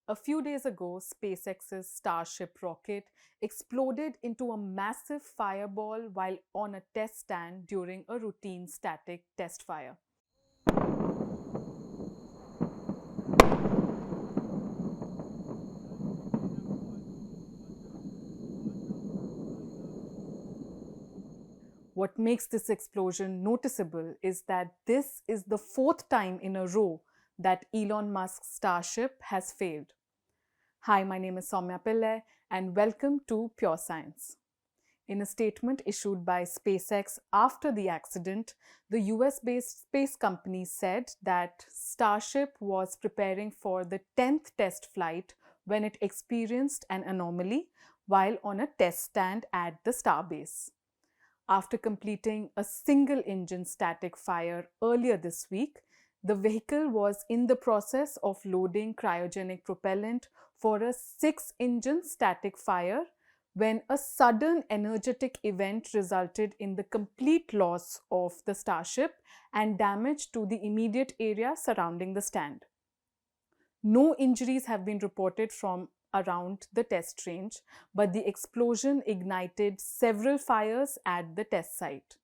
A few days ago, SpaceX's Starship rocket exploded into a massive fireball while on a test stand during a routine static test fire. What makes this explosion noticeable is that this is the fourth time in a row that Elon Musk's Starship has failed. Hi, my name is Soumya Pillai and welcome to Pure Science. In a statement issued by SpaceX after the accident, the US-based space company said that Starship was preparing for the 10th test flight when it experienced an anomaly while on a test stand at the starbase. After completing a single-engine static fire earlier this week, the vehicle was in the process of loading cryogenic propellant for a 6-engine static fire when a sudden energetic event resulted in the complete loss of the Starship and damage to the immediate area surrounding the stand. No injuries have been reported from around the test range, but the explosion ignited several fires at the test site.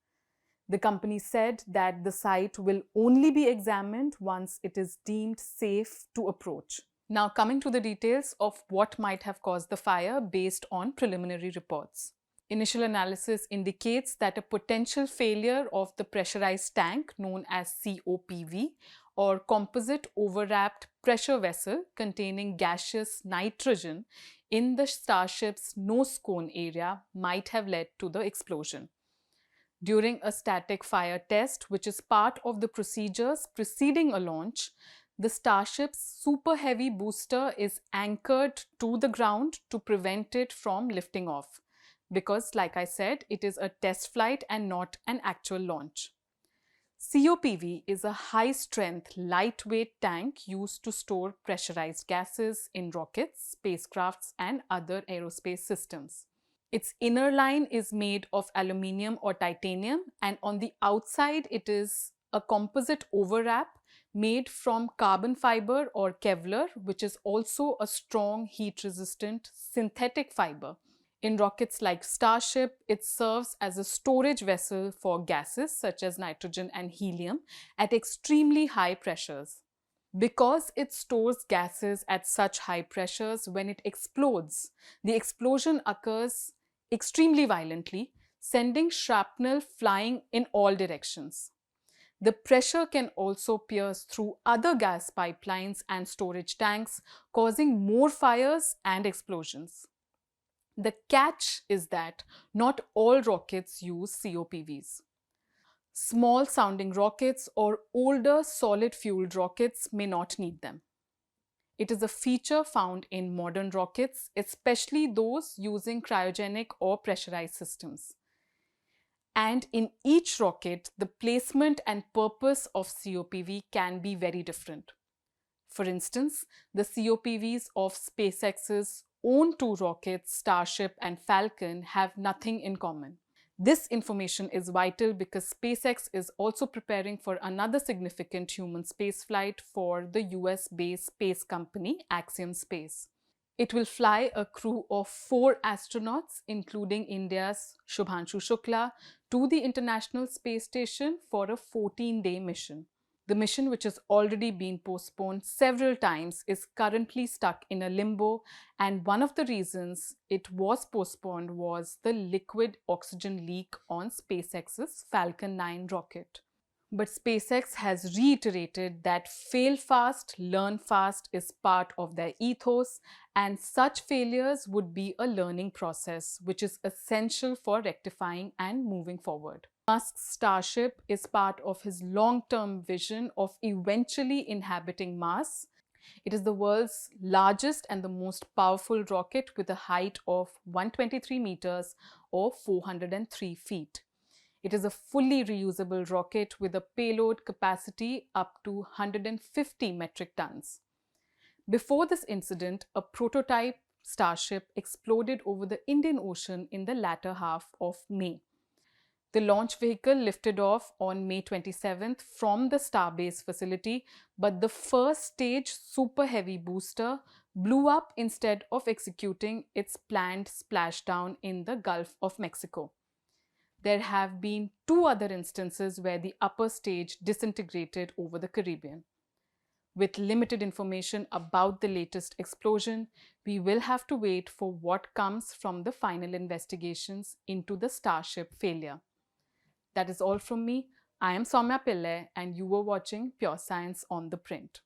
The company said that the site will only be examined once it is deemed safe to approach. Now, coming to the details of what might have caused the fire based on preliminary reports. Initial analysis indicates that a potential failure of the pressurized tank known as COPV or composite overwrapped pressure vessel containing gaseous nitrogen in the Starship's nosecone area might have led to the explosion. During a static fire test, which is part of the procedures preceding a launch, the Starship's super heavy booster is anchored to the ground to prevent it from lifting off. Because, like I said, it is a test flight and not an actual launch. COPV is a high-strength, lightweight tank used to store pressurized gases in rockets, spacecrafts, and other aerospace systems. Its inner line is made of aluminium or titanium, and on the outside it is a composite overwrap made from carbon fiber or Kevlar, which is also a strong heat-resistant synthetic fiber. In rockets like Starship, it serves as a storage vessel for gases such as nitrogen and helium at extremely high pressures. Because it stores gases at such high pressures, when it explodes, the explosion occurs extremely violently, sending shrapnel flying in all directions. The pressure can also pierce through other gas pipelines and storage tanks, causing more fires and explosions. The catch is that not all rockets use COPVs. Small sounding rockets or older solid fueled rockets may not need them. It is a feature found in modern rockets, especially those using cryogenic or pressurized systems. And in each rocket, the placement and purpose of COPV can be very different. For instance, the COPVs of SpaceX's own two rockets, Starship and Falcon, have nothing in common. This information is vital because SpaceX is also preparing for another significant human spaceflight for the US-based space company Axiom-4. It will fly a crew of 4 astronauts, including India's Shubhanshu Shukla, to the International Space Station for a 14-day mission. The mission, which has already been postponed several times, is currently stuck in a limbo, and one of the reasons it was postponed was the liquid oxygen leak on SpaceX's Falcon 9 rocket. But SpaceX has reiterated that fail fast, learn fast is part of their ethos, and such failures would be a learning process, which is essential for rectifying and moving forward. Musk's Starship is part of his long-term vision of eventually inhabiting Mars. It is the world's largest and the most powerful rocket with a height of 123 meters or 403 feet. It is a fully reusable rocket with a payload capacity up to 150 metric tons. Before this incident, a prototype Starship exploded over the Indian Ocean in the latter half of May. The launch vehicle lifted off on May 27th from the Starbase facility, but the first stage Super Heavy booster blew up instead of executing its planned splashdown in the Gulf of Mexico. There have been two other instances where the upper stage disintegrated over the Caribbean. With limited information about the latest explosion, we will have to wait for what comes from the final investigations into the Starship failure. That is all from me. I am Soumya Pillai, and you were watching Pure Science on the Print.